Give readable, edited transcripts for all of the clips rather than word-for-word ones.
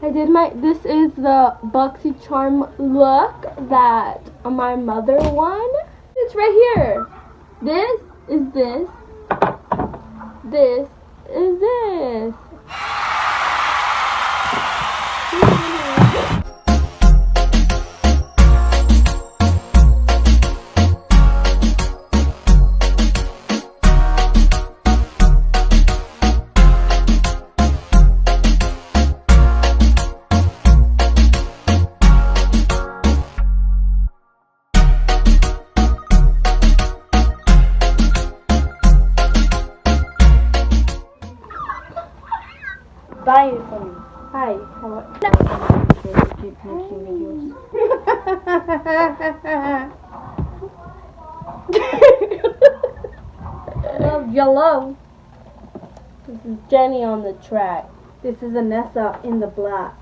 This is the Boxy Charm look that my mother won. It's right here. This is this. This is this. Buy it for me. Hi. How are Keep making videos. Love yellow. This is Jenny on the track. This is Anessa in the black.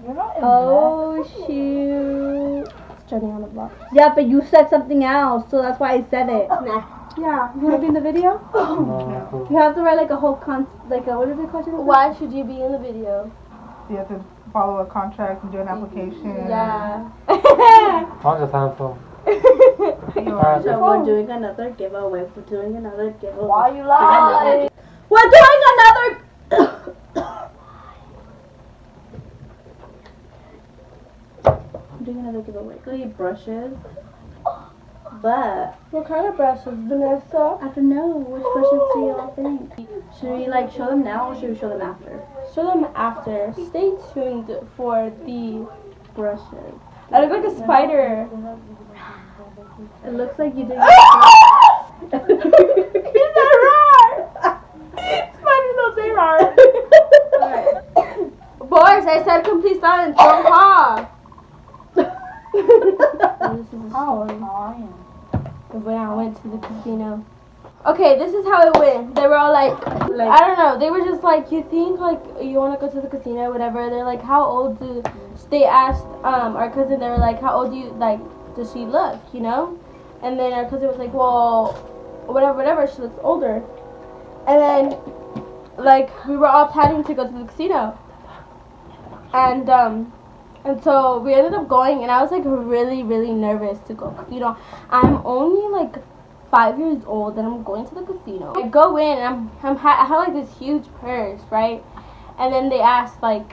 You're not in Oh shoot. It's Jenny on the block. Yeah, but you said something else, so that's why I said it. Nah. Yeah, you want to be in the video? No. You have to write like a whole what is it called? Why should you be in the video? You have to follow a contract and do an application. Yeah. How's the time for? So we're doing another giveaway. We're doing another giveaway. Why you lying? We're doing another. I'm doing another giveaway. Basically brushes. But What kind of brushes, Vanessa? I don't know which brushes do y'all think. Should we like show them now or should we show them after? Show them after. Stay tuned for the Brushes. I look like a spider. It looks like you did. He's not roar. Spiders don't say roar. Boys, I said complete silence. Don't cough. This is a story. Of when I went to the casino. Okay, this is how it went. They were all like, I don't know. They were just like, you think like you want to go to the casino, whatever. They're like, how old do? They asked our cousin. They were like, how old do you like? Does she look? You know? And then our cousin was like, well, whatever. She looks older. And then like we were all planning to go to the casino. And so we ended up going, and I was like really, really nervous to go. You know, I'm only like 5 years old, and I'm going to the casino. I go in, and I have like this huge purse, right? And then they asked like,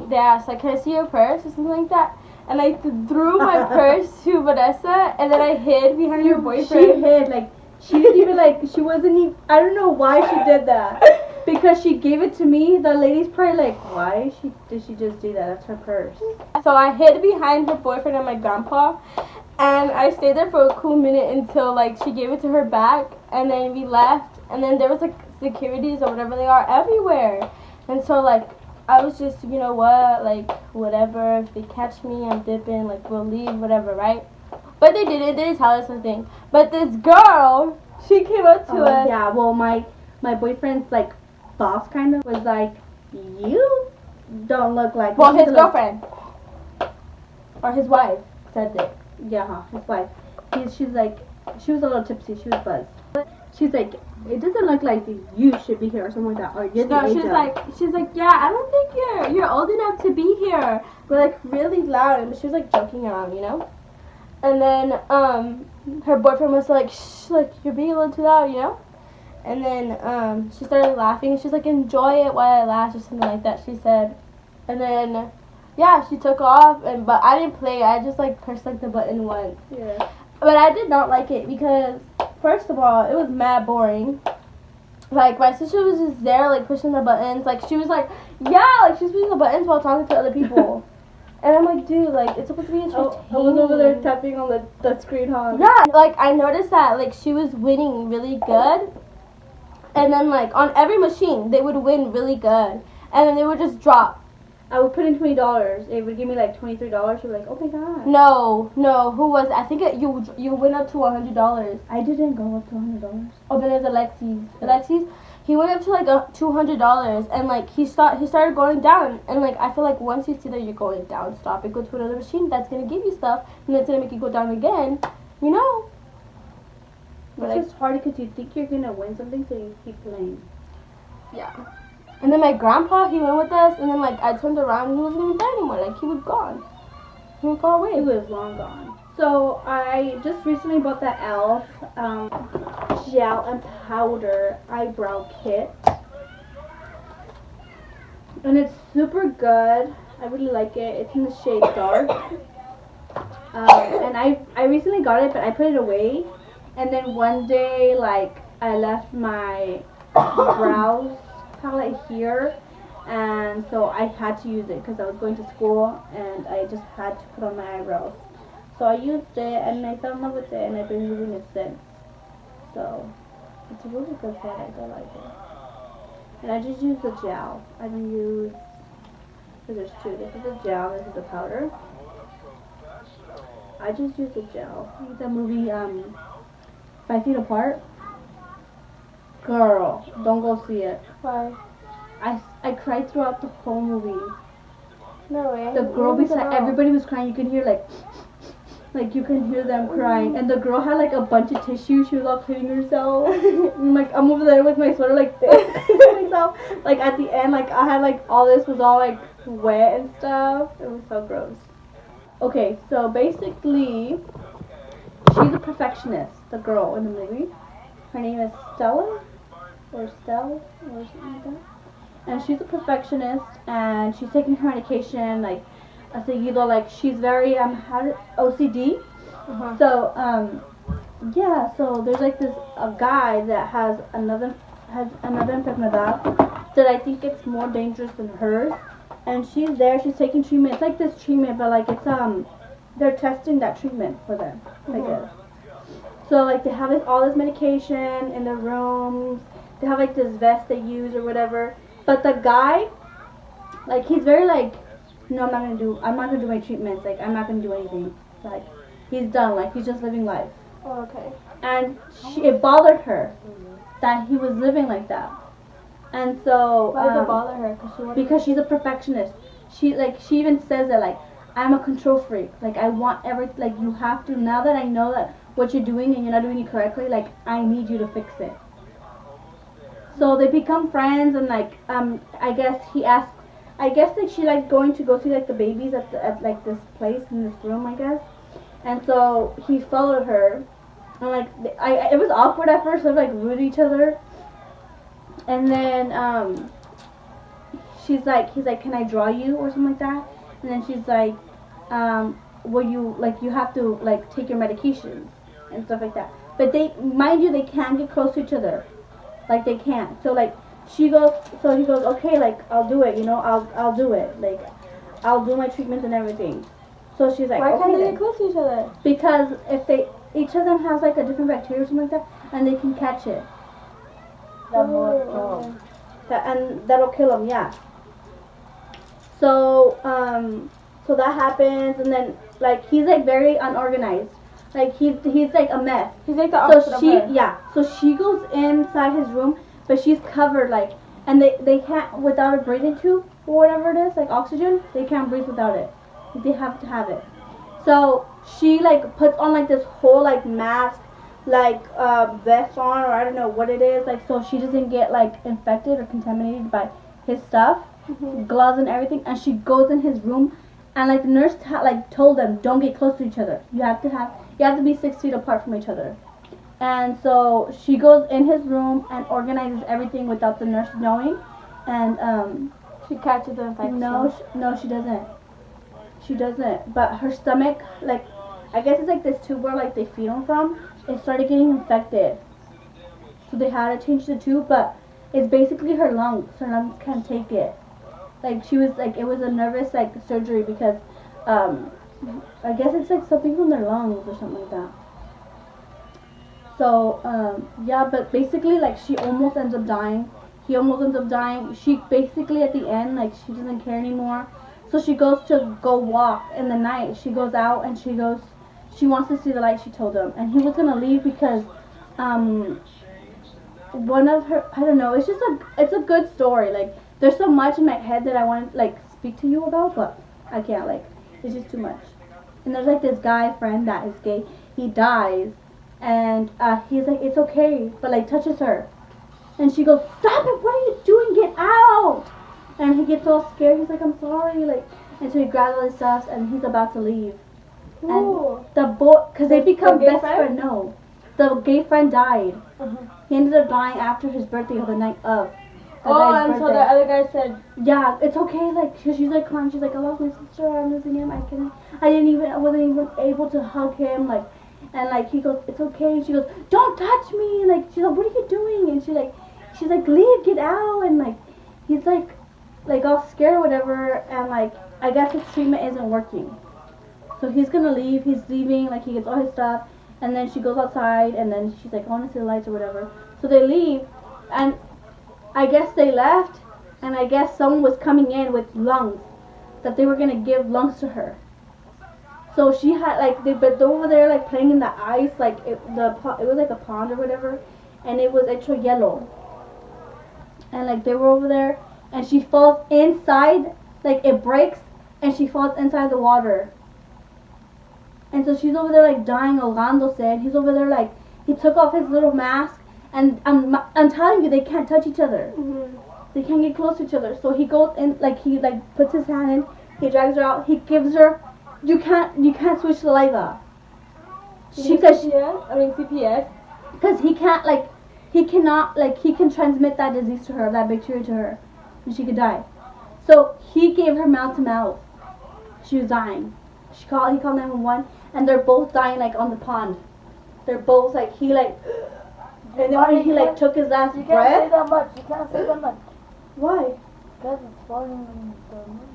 can I see your purse or something like that? And I threw my purse to Vanessa, and then I hid behind her boyfriend. She hid like she didn't even like she wasn't even. I don't know why she did that. Because she gave it to me, the lady's probably like, why did she just do that? That's her purse. So I hid behind her boyfriend and my grandpa, and I stayed there for a cool minute until like she gave it to her back, and then we left, and then there was like securities or whatever they are everywhere, and so like I was just, you know what, like whatever, if they catch me, I'm dipping, like we'll leave, whatever, right? But they didn't tell us anything. But this girl, she came up to us. Yeah, well my boyfriend's like boss kind of was like, you don't look like. Well, his girlfriend or his wife said it. Yeah, his wife. She's like, she was a little tipsy. She was buzzed. She's like, it doesn't look like you should be here or something like that. Or you're the age she's like, yeah, I don't think you're old enough to be here. We're like really loud, and she was like joking around, you know. And then her boyfriend was like, shh, like you're being a little too loud, you know. And then she started laughing. She's like, enjoy it while I laugh or something like that, she said. And then, yeah, she took off. But I didn't play. I just, like, pressed, like, the button once. Yeah. But I did not like it because, first of all, it was mad boring. Like, my sister was just there, like, pushing the buttons. Like, she was like, yeah, like, she was pushing the buttons while talking to other people. And I'm like, dude, like, it's supposed to be entertaining. I was over there tapping on the screen, huh? Yeah, like, I noticed that, like, she was winning really good. And then, like, on every machine, they would win really good. And then they would just drop. I would put in $20. It would give me, like, $23. You'd be like, oh, my God. No. Who was it? I think you went up to $100. I didn't go up to $100. Oh, then there's Alexis, he went up to, like, $200. And, like, he started going down. And, like, I feel like once you see that you're going down, stop it. Go to another machine that's going to give you stuff. And that's going to make you go down again. You know? It's just hard because you think you're going to win something, so you keep playing. Yeah. And then my grandpa, he went with us, and then like I turned around and he wasn't even there anymore. Like he was gone. He went far away. He was long gone. So I just recently bought the e.l.f. Gel and powder eyebrow kit. And it's super good. I really like it. It's in the shade dark. And I recently got it, but I put it away. And then one day, like, I left my brows palette here. And so I had to use it because I was going to school and I just had to put on my eyebrows. So I used it and I fell in love with it and I've been using it since. So it's a really good product. I like it. And I just use the gel. I don't use, so there's two. This is the gel, this is the powder. I just use the gel. The movie 5 Feet Apart. Girl, don't go see it. Why? I cried throughout the whole movie. No way. The girl beside, everybody was crying. You can hear like you can hear them crying. And the girl had like a bunch of tissue. She was all cleaning herself. And, like I'm over there with my sweater like this. myself. Like at the end, like I had like all this was all like wet and stuff. It was so gross. Okay, so basically, she's a perfectionist. The girl in the movie. Her name is Stella or Stell or something like that. And she's a perfectionist, and she's taking her medication, like, seguido, like, she's very, OCD. Uh-huh. So, yeah, so there's, like, a guy that has another enfermedad that I think it's more dangerous than hers. And she's there, she's taking treatment. It's like this treatment, but, like, it's, they're testing that treatment for them, I guess. So, like, they have all this medication in their rooms. They have, like, this vest they use or whatever. But the guy, like, he's very, like, no, I'm not gonna do my treatments. Like, I'm not gonna do anything. Like, he's done. Like, he's just living life. Oh, okay. And it bothered her that he was living like that. And so, Why did it bother her? Because she's a perfectionist. She even says that, like, I'm a control freak. Like, I want like, you have to, now that I know that what you're doing and you're not doing it correctly, like, I need you to fix it. So they become friends, and like I guess like she liked going to go see like the babies at like this place in this room, I guess. And so he followed her, and like it was awkward at first. They like rude to each other, and then he's like, can I draw you or something like that? And then she's like, well, you have to like take your medications and stuff like that. But mind you, they can get close to each other. Like, they can't. So, like, he goes, okay, like, I'll do it, I'll do it. Like, I'll do my treatments and everything. So she's like, why okay, can't they get close to each other? Because if each of them has, like, a different bacteria or something like that, and they can catch it. Okay. And that'll kill them, yeah. So, so that happens, and then, like, he's, like, very unorganized. Like, he's like a mess. He's like the opposite of her. Yeah. So she goes inside his room, but she's covered, like, and they can't, without a breathing tube or whatever it is, like oxygen, they can't breathe without it. They have to have it. So she, like, puts on, like, this whole, like, mask, like, vest on, or I don't know what it is, like, so she doesn't get, like, infected or contaminated by his stuff, gloves and everything, and she goes in his room, and, like, the nurse, told them, don't get close to each other. You have to be 6 feet apart from each other. And so she goes in his room and organizes everything without the nurse knowing. And she catches the infection. No, she doesn't. She doesn't. But her stomach, like, I guess it's like this tube where like they feed him from. It started getting infected. So they had to change the tube, but it's basically her lungs. Her lungs can't take it. Like, she was like, it was a nervous like surgery because I guess it's like something from their lungs or something like that. So, yeah, but basically, like, she almost ends up dying. He almost ends up dying. She basically, at the end, like, she doesn't care anymore. So she goes to go walk in the night. She goes out and she wants to see the light, she told him. And he was going to leave because, one of her, I don't know, it's a good story. Like, there's so much in my head that I want to, like, speak to you about, but I can't, like, it's just too much. And there's, like, this guy friend that is gay. He dies, and he's like, it's okay, but, like, touches her. And she goes, "Stop it! What are you doing? Get out!" And he gets all scared. He's like, "I'm sorry." Like, and so he grabs all his stuff and he's about to leave. Ooh. And the boy, because they become gay best friend. No, the gay friend died. He ended up dying after his birthday or the night of. And so the other guy said, "Yeah, it's okay." Like, cause she's like crying. She's like, "I lost my sister. I'm losing him. I wasn't even able to hug him." Like, and like he goes, "It's okay." She goes, "Don't touch me." Like, she's like, "What are you doing?" And she's like, "Leave, get out." And like, he's like all scared or whatever. And like, I guess his treatment isn't working. So he's gonna leave. He's leaving. Like, he gets all his stuff. And then she goes outside. And then she's like, "I want to see the lights or whatever." So they leave. And I guess they left. And I guess someone was coming in with lungs. That they were gonna give lungs to her. So she had like they were over there like playing in the ice, like it was like a pond or whatever, and it was hecho yellow. And like they were over there, and she falls inside, like it breaks, and she falls inside the water. And so she's over there like dying, ahogándose, and he's over there like he took off his little mask, and I'm telling you, they can't touch each other. mm-hmm. They can't get close to each other. So he goes in, like he like puts his hand in, he drags her out, he gives her. You can't switch the light off. CPS. Because he cannot he can transmit that disease to her, that bacteria to her, and she could die. So he gave her mouth to mouth. She was dying. He called 911, and they're both dying like on the pond. They're both like and then when he like took his last You can't breath. say that much. You can't say that much. Why? Because it's falling in the movie.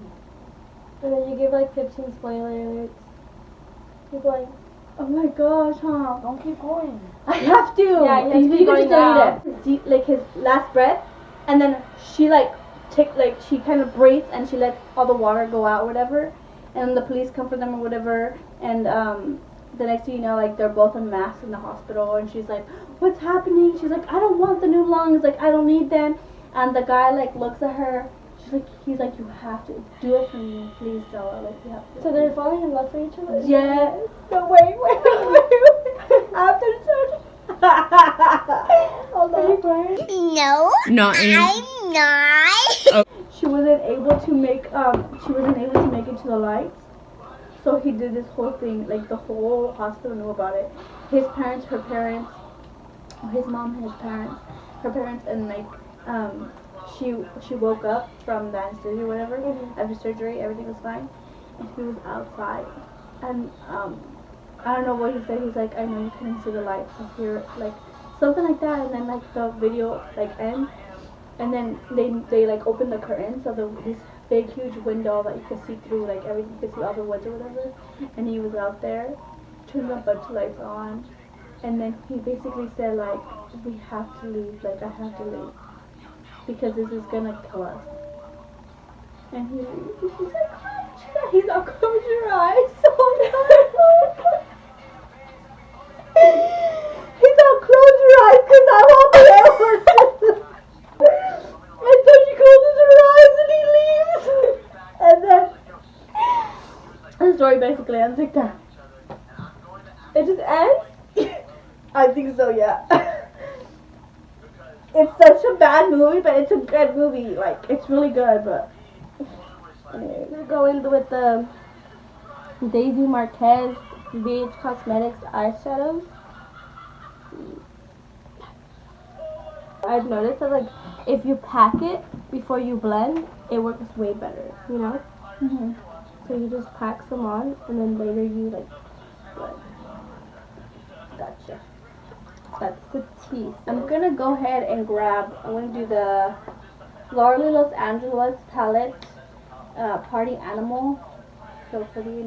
And then you give like 15 spoiler alerts. Keep going. Oh my gosh, huh? Don't keep going. I have to. Yeah, you have to you keep can going just delete now. it. His deep, like his last breath, and then she she kind of breathes and she lets all the water go out, or whatever. And the police come for them or whatever. And the next thing you know, like they're both unmasked in the hospital, and she's like, "What's happening?" She's like, "I don't want the new lungs. Like I don't need them." And the guy like looks at her. He's like, "You have to do it for me, please, Stella. Like you have to." So they're falling in love for each other? Yes. No, wait. After surgery. Hold on. Are you crying? No, Not in. I'm not. She wasn't able to make it to the lights. So he did this whole thing, like the whole hospital knew about it. His parents, her parents, his mom and his parents, her parents, and like she woke up from the anesthesia or whatever. After surgery, everything was fine, and he was outside. And I don't know what he said. He's like, "I know you couldn't see the lights, so here," like something like that. And then like the video like ends, and then they like open the curtains, so this big huge window that you could see through, like everything, you could see all the woods or whatever. And he was out there, turned a bunch of lights on, and then he basically said like, "We have to leave. Like I have to leave because this is gonna kill us." And he's like, he's all, "Close your eyes." He's all, "Close your eyes, cause I won't be able to." And so she closes her eyes and he leaves. And then the story basically ends like that. It just ends? I think so, yeah. It's such a bad movie, but it's a good movie. Like, it's really good, but anyway. We're going with the Daisy Marquez BH Cosmetics eyeshadows. I've noticed that like if you pack it before you blend, it works way better, you know? Mm-hmm. So you just pack some on and then later you like blend. Gotcha. That's the teeth. I'm gonna go ahead and I'm gonna do the L'Oreal Los Angeles palette, Party Animal. So pretty,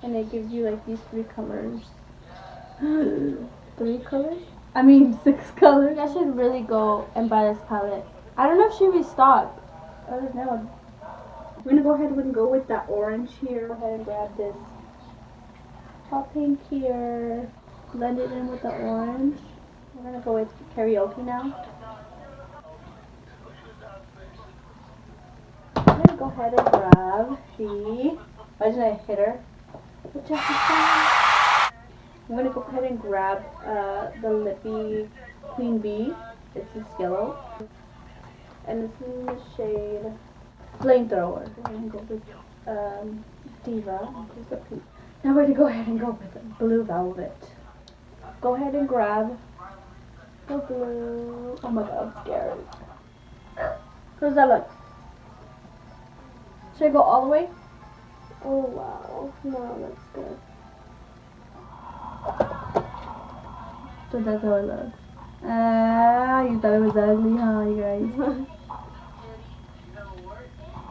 and it gives you like these 3 colors. 3 colors? I mean 6 colors. I should really go and buy this palette. I don't know if she restocked. I don't know. We're gonna go ahead and go with that orange here. Go ahead and grab this hot pink here. Blend it in with the orange. We're gonna go with karaoke now. I'm gonna go ahead and grab the. Imagine I hit her. I'm gonna go ahead and grab the Lippy Queen Bee It's this yellow. And this is in the shade Flamethrower. We're gonna go with Diva. Here's the pink. Now we're gonna go ahead and go with Blue Velvet. Go ahead and grab the blue. Oh my god, I'm scared. How does that look? Should I go all the way? Oh wow. No, that's good. So that's how it looks. Ah, you thought it was ugly, huh, you guys?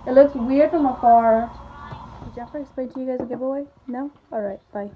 It looks weird from afar. Did Jennifer explain to you guys the giveaway? No? Alright, bye.